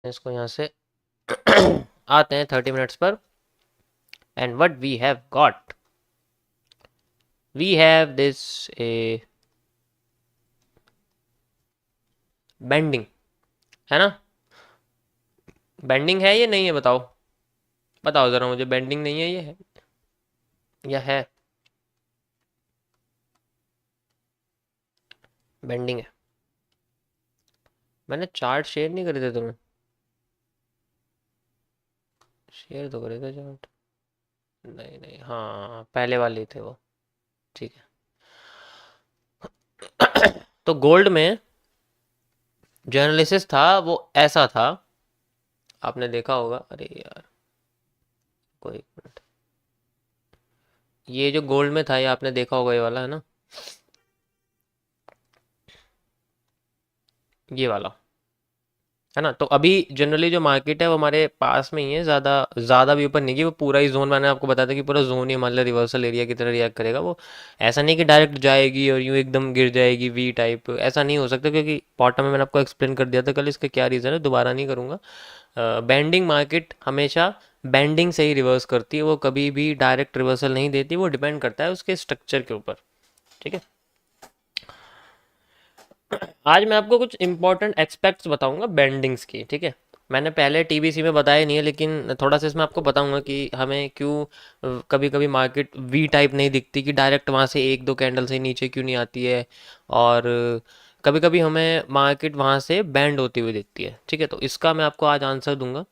इसको यहाँ से आते हैं 30 मिनट्स पर। And what we have got, we have this a bending, है ना? बेंडिंग है ये नहीं है, बताओ बताओ जरा मुझे, बेंडिंग नहीं है ये, है या है? बेंडिंग है। मैंने चार्ट शेयर नहीं करे थे तुम्हें? शेयर तो करे थे चार्ट। नहीं नहीं, हाँ पहले वाले थे वो। ठीक है। तो गोल्ड में जो एनालिसिस था वो ऐसा था, आपने देखा होगा। अरे यार, कोई एक मिनट। ये जो गोल्ड में था ये आपने देखा होगा, ये वाला है ना, ये वाला, है ना? तो अभी जनरली जो मार्केट है वो हमारे पास में ही है, ज़्यादा ज़्यादा भी ऊपर नहीं कि वो पूरा ही जोन, मैंने आपको बताया था कि पूरा जोन ही मान लिया रिवर्सल एरिया की तरह रिएक्ट करेगा वो। ऐसा नहीं कि डायरेक्ट जाएगी और यूँ एकदम गिर जाएगी वी टाइप, ऐसा नहीं हो सकता, क्योंकि बॉटम में मैंने आपको एक्सप्लेन कर दिया था कल इसका क्या रीज़न है, दोबारा नहीं करूँगा। बैंडिंग मार्केट हमेशा बैंडिंग से ही रिवर्स करती है, वो कभी भी डायरेक्ट रिवर्सल नहीं देती, वो डिपेंड करता है उसके स्ट्रक्चर के ऊपर। ठीक है। आज मैं आपको कुछ इंपॉर्टेंट एस्पेक्ट्स बताऊंगा बेंडिंग्स की, ठीक है? मैंने पहले टीबीसी में बताया नहीं है, लेकिन थोड़ा सा इसमें आपको बताऊंगा कि हमें क्यों कभी कभी मार्केट वी टाइप नहीं दिखती, कि डायरेक्ट वहां से एक दो कैंडल से नीचे क्यों नहीं आती है, और कभी कभी हमें मार्केट वहां से बैंड होती हुई दिखती है। ठीक है, तो इसका मैं आपको आज आंसर दूंगा।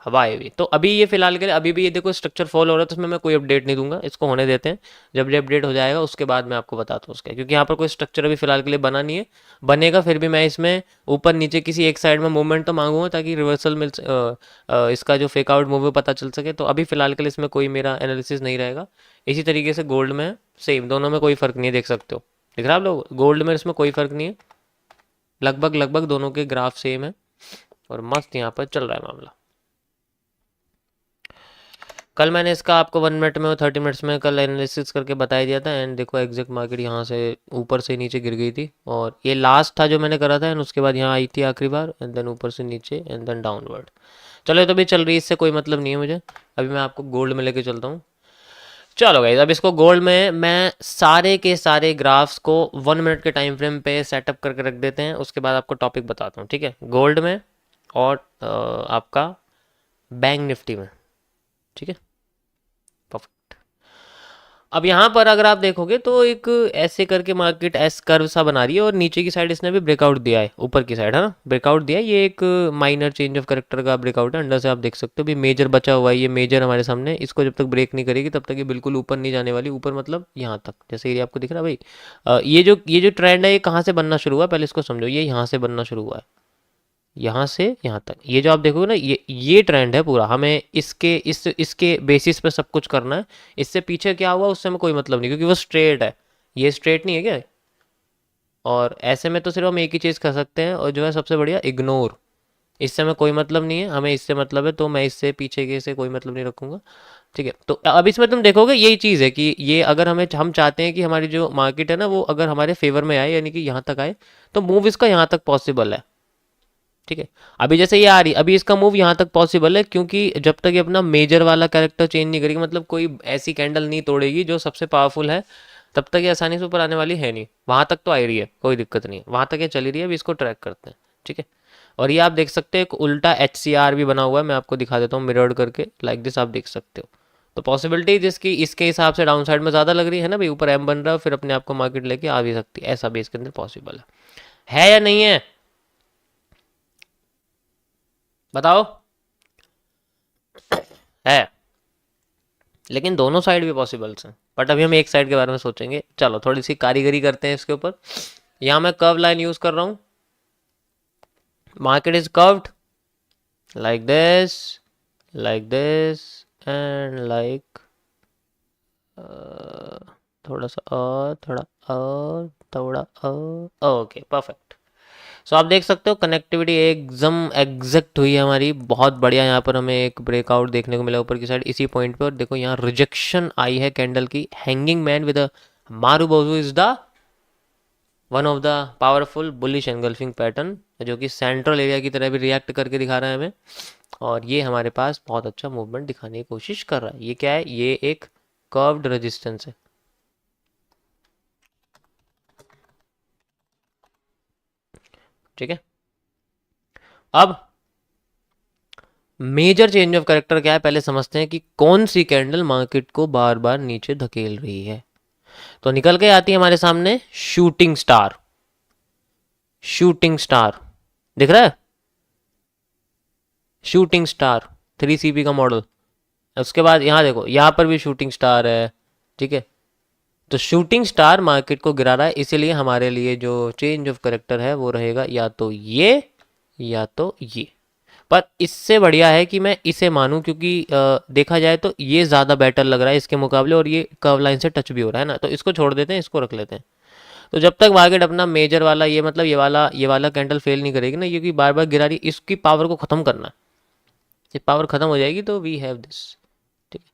हवा आई हुई तो अभी ये फिलहाल के लिए अभी भी ये देखो स्ट्रक्चर फॉलो हो रहा है, तो उसमें मैं कोई अपडेट नहीं दूंगा, इसको होने देते हैं। जब ये अपडेट हो जाएगा उसके बाद मैं आपको बताता हूँ उसका, क्योंकि यहाँ पर कोई स्ट्रक्चर अभी फिलहाल के लिए बना नहीं है। बनेगा फिर भी मैं इसमें ऊपर नीचे किसी एक साइड में मूवमेंट तो मांगूंगा, ताकि रिवर्सल इसका जो फेक आउट मूव है पता चल सके। तो अभी फिलहाल के लिए इसमें कोई मेरा एनालिसिस नहीं रहेगा। इसी तरीके से गोल्ड में सेम, दोनों में कोई फ़र्क नहीं है, देख सकते हो, दिख रहा है आप लोग, गोल्ड में इसमें कोई फ़र्क नहीं है, लगभग लगभग दोनों के ग्राफ सेम है, और मस्त यहाँ पर चल रहा है मामला। कल मैंने इसका आपको 1 मिनट में और 30 मिनट्स में कल एनालिसिस करके बता दिया था। एंड देखो एग्जैक्ट मार्केट यहाँ से ऊपर से नीचे गिर गई थी, और ये लास्ट था जो मैंने करा था, एंड उसके बाद यहाँ आई थी आखिरी बार, एंड देन ऊपर से नीचे, एंड देन डाउनवर्ड। चलो ये तो भी चल रही है, इससे कोई मतलब नहीं है मुझे। अभी मैं आपको गोल्ड में लेके चलता हूँ। चलो गाइस, अब इसको गोल्ड में मैं सारे के सारे ग्राफ्स को 1 मिनट के टाइम फ्रेम पे सेटअप करके रख देते हैं, उसके बाद आपको टॉपिक बताता हूँ, ठीक है? गोल्ड में और आपका बैंक निफ्टी में, ठीक है? परफेक्ट। अब यहाँ पर अगर आप देखोगे तो एक ऐसे करके मार्केट एस कर्व सा बना रही है, और नीचे की साइड इसने भी ब्रेकआउट दिया है, ऊपर की साइड है ना ब्रेकआउट दिया है। ये एक माइनर चेंज ऑफ करेक्टर का ब्रेकआउट है, अंडर से आप देख सकते हो भी मेजर बचा हुआ है, ये मेजर हमारे सामने, इसको जब तक ब्रेक नहीं करेगी तब तक ये बिल्कुल ऊपर नहीं जाने वाली। ऊपर मतलब यहाँ तक, जैसे ये आपको दिख रहा है भाई। ये जो ट्रेंड है ये कहाँ से बनना शुरू हुआ है, पहले इसको समझो। ये यहाँ से बनना शुरू हुआ है, यहाँ से यहाँ तक, ये जो आप देखोगे ना, ये ट्रेंड है पूरा, हमें इसके बेसिस पे सब कुछ करना है। इससे पीछे क्या हुआ उससे हमें कोई मतलब नहीं, क्योंकि वो स्ट्रेट है, ये स्ट्रेट नहीं है क्या? और ऐसे में तो सिर्फ हम एक ही चीज़ कर सकते हैं, और जो है सबसे बढ़िया इग्नोर। इससे हमें कोई मतलब नहीं है, हमें इससे मतलब है, तो मैं इससे पीछे के से कोई मतलब नहीं रखूंगा। ठीक है, तो अब इसमें तुम देखोगे यही चीज़ है कि ये अगर हम चाहते हैं कि हमारी जो मार्केट है ना वो अगर हमारे फेवर में आए, यानी कि यहाँ तक आए, तो मूव इसका यहाँ तक पॉसिबल है। ठीक है, अभी जैसे ये आ रही, अभी इसका मूव यहाँ तक पॉसिबल है, क्योंकि जब तक ये अपना मेजर वाला कैरेक्टर चेंज नहीं करेगी, मतलब कोई ऐसी कैंडल नहीं तोड़ेगी जो सबसे पावरफुल है, तब तक ये आसानी से ऊपर आने वाली है नहीं। वहां तक तो आ रही है, कोई दिक्कत नहीं है, वहां तक ये चली रही है, अभी इसको ट्रैक करते हैं। ठीक है, और ये आप देख सकते हैं एक उल्टा HCR भी बना हुआ है, मैं आपको दिखा देता हूँ मिरर्ड करके, लाइक दिस आप देख सकते हो। तो पॉसिबिलिटी जिसकी इसके हिसाब से डाउन साइड में ज़्यादा लग रही है ना भाई, ऊपर एम बन रहा है फिर अपने आप को मार्केट लेके आ भी सकती है, ऐसा भी इसके अंदर पॉसिबल है या नहीं है? बताओ। है, लेकिन दोनों साइड भी पॉसिबल्स हैं, बट अभी हम एक साइड के बारे में सोचेंगे। चलो थोड़ी सी कारीगरी करते हैं इसके ऊपर। यहाँ मैं कर्व लाइन यूज कर रहा हूँ, market is curved like this and like, थोड़ा सा और, थोड़ा और, थोड़ा और, ओके परफेक्ट। सो आप देख सकते हो कनेक्टिविटी एकदम एग्जैक्ट हुई है हमारी, बहुत बढ़िया। यहाँ पर हमें एक ब्रेकआउट देखने को मिला ऊपर की साइड इसी पॉइंट पे, और देखो यहाँ रिजेक्शन आई है कैंडल की। Hanging man with a marubozu is the one of the powerful bullish engulfing pattern जो कि सेंट्रल एरिया की तरह भी रिएक्ट करके दिखा रहा है हमें, और ये हमारे पास बहुत अच्छा मूवमेंट दिखाने की कोशिश कर रहा है। ये क्या है, ये एक कर्व्ड रेजिस्टेंस है, ठीक है। अब मेजर चेंज ऑफ कैरेक्टर क्या है, पहले समझते हैं कि कौन सी कैंडल मार्केट को बार बार नीचे धकेल रही है। तो निकल के आती है हमारे सामने शूटिंग स्टार। शूटिंग स्टार दिख रहा है, शूटिंग स्टार 3CP का मॉडल। उसके बाद यहाँ देखो, यहाँ पर भी शूटिंग स्टार है, ठीक है। तो शूटिंग स्टार मार्केट को गिरा रहा है, इसीलिए हमारे लिए जो चेंज ऑफ करेक्टर है वो रहेगा या तो ये या तो ये। पर इससे बढ़िया है कि मैं इसे मानूं, क्योंकि देखा जाए तो ये ज़्यादा बेटर लग रहा है इसके मुकाबले, और ये कर्व लाइन से टच भी हो रहा है ना, तो इसको छोड़ देते हैं, इसको रख लेते हैं। तो जब तक मार्केट अपना मेजर वाला ये मतलब ये वाला कैंडल फेल नहीं करेगी ना, क्योंकि बार बार गिरा रही, इसकी पावर को ख़त्म करना है। ये पावर ख़त्म हो जाएगी तो वी हैव दिस, ठीक है।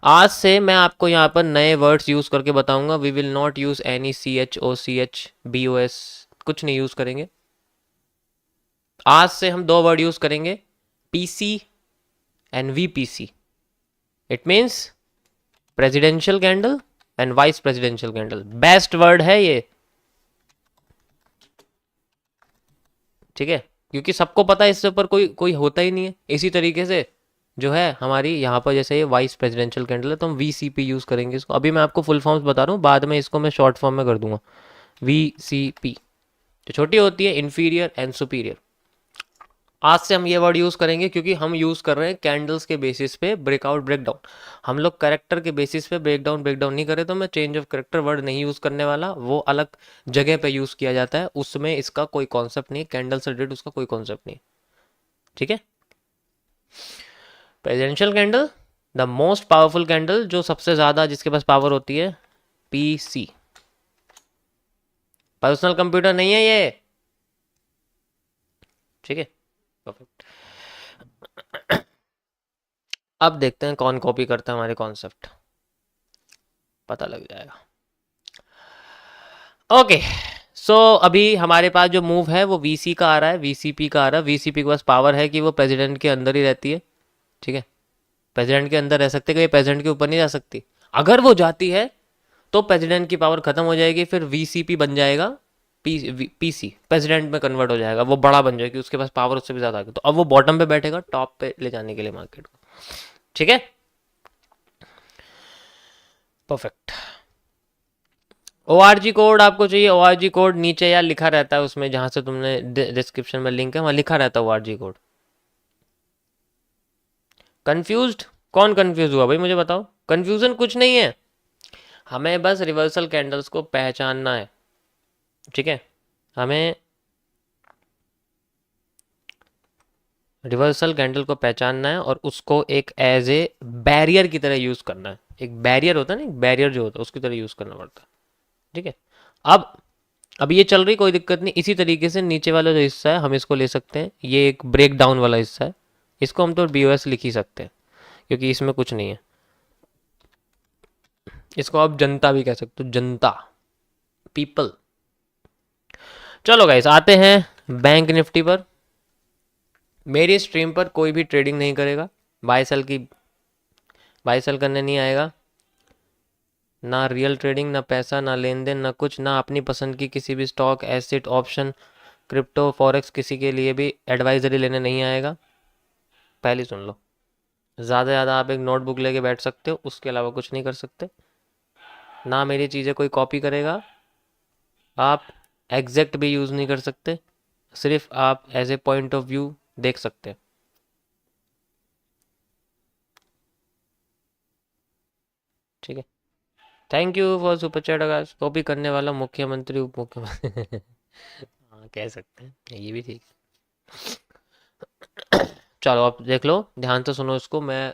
आज से मैं आपको यहाँ पर नए वर्ड्स यूज़ करके बताऊंगा। We will not use any CHOCH BOS, कुछ नहीं यूज़ करेंगे। आज से हम दो वर्ड यूज़ करेंगे, PC and VPC। It means presidential candle and vice presidential candle. Best word है ये, ठीक है, क्योंकि सबको पता है इससे ऊपर कोई कोई होता ही नहीं है। इसी तरीके से जो है हमारी यहाँ पर, जैसे ये वाइस प्रेसिडेंशियल कैंडल है तो हम VCP यूज़ करेंगे इसको। अभी मैं आपको फुल फॉर्म्स बता रहा हूँ, बाद में इसको मैं शॉर्ट फॉर्म में कर दूंगा। VCP जो छोटी होती है इन्फीरियर एंड सुपीरियर। आज से हम ये वर्ड यूज़ करेंगे क्योंकि हम यूज़ कर रहे हैं कैंडल्स के बेसिस पे ब्रेकआउट ब्रेकडाउन। हम लोग करेक्टर के बेसिस पे ब्रेकडाउन ब्रेकडाउन नहीं करे, तो मैं चेंज ऑफ करेक्टर वर्ड नहीं यूज़ करने वाला, वो अलग जगह पे यूज़ किया जाता है, उसमें इसका कोई कॉन्सेप्ट नहीं है, कैंडल से रिलेटेड उसका कोई कॉन्सेप्ट नहीं, ठीक है। Presidential candle, the most powerful candle, जो सबसे ज़्यादा जिसके पास पावर होती है, PC। पर्सनल कंप्यूटर नहीं है ये, ठीक है। परफेक्ट। अब देखते हैं कौन कॉपी करता है हमारे कॉन्सेप्ट, पता लग जाएगा। ओके, सो अभी हमारे पास जो मूव है वो VC का आ रहा है, VCP का आ रहा है। VCP के पास पावर है कि वो प्रेसिडेंट के अंदर ही रहती है, ठीक है। प्रेसिडेंट के अंदर रह सकते, कि प्रेसिडेंट के ऊपर नहीं जा सकती। अगर वो जाती है तो प्रेसिडेंट की पावर खत्म हो जाएगी, फिर VCP बन जाएगा PC, प्रेसिडेंट में कन्वर्ट हो जाएगा, वो बड़ा बन जाएगी, उसके पास पावर उससे भी ज़्यादा आ गई, तो अब वो बॉटम पे बैठेगा टॉप पे ले जाने के लिए मार्केट को, ठीक है। परफेक्ट। ORG कोड आपको चाहिए, ORG कोड नीचे यार लिखा रहता है उसमें, जहां से तुमने डिस्क्रिप्शन में लिंक है वहां लिखा रहता है ORG कोड। कंफ्यूज्ड? कौन कंफ्यूज हुआ भाई, मुझे बताओ। कंफ्यूजन कुछ नहीं है, हमें बस रिवर्सल कैंडल्स को पहचानना है, ठीक है। हमें रिवर्सल कैंडल को पहचानना है और उसको एक एज ए बैरियर की तरह यूज करना है। एक बैरियर होता है ना, एक बैरियर जो होता है उसकी तरह यूज करना पड़ता है, ठीक है। अब ये चल रही, कोई दिक्कत नहीं। इसी तरीके से नीचे वाला जो हिस्सा है हम इसको ले सकते हैं, ये एक ब्रेक डाउन वाला हिस्सा है, इसको हम तो BOS लिख ही सकते हैं क्योंकि इसमें कुछ नहीं है। इसको आप जनता भी कह सकते हो, जनता, पीपल। चलो गाइस, आते हैं बैंक निफ्टी पर। मेरी स्ट्रीम पर कोई भी ट्रेडिंग नहीं करेगा, बाय सेल करने नहीं आएगा, ना रियल ट्रेडिंग, ना पैसा, ना लेन देन, ना कुछ, ना अपनी पसंद की किसी भी stock, asset, option, crypto, forex, किसी के लिए भी एडवाइजरी लेने नहीं आएगा। पहले सुन लो, ज़्यादा से ज़्यादा आप एक नोटबुक लेके बैठ सकते हो, उसके अलावा कुछ नहीं कर सकते। ना मेरी चीज़ें कोई कॉपी करेगा, आप एग्जैक्ट भी यूज़ नहीं कर सकते, सिर्फ आप as a point of view देख सकते हैं, ठीक है। Thank you for super chat Akash. Copy करने वाला मुख्यमंत्री, उप मुख्यमंत्री हाँ कह सकते हैं, ये भी ठीक है। चलो आप देख लो, ध्यान से सुनो इसको। मैं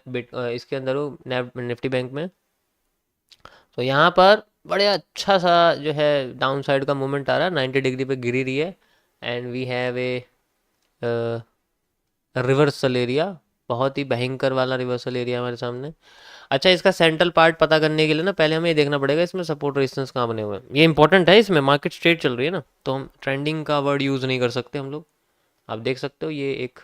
इसके अंदर हूँ निफ्टी बैंक में। तो यहाँ पर बड़े अच्छा सा जो है डाउन साइड का मूवमेंट आ रहा है, 90 डिग्री पे गिरी रही है, and we have a reversal area, बहुत ही भयंकर वाला रिवर्सल एरिया हमारे सामने। अच्छा, इसका सेंट्रल पार्ट पता करने के लिए ना पहले हमें ये देखना पड़ेगा इसमें सपोर्ट रेजिस्टेंस कहाँ बने हुए हैं। ये इंपॉर्टेंट है, इसमें मार्केट स्ट्रेट चल रही है ना, तो हम ट्रेंडिंग का वर्ड यूज़ नहीं कर सकते हम लोग, आप देख सकते हो ये एक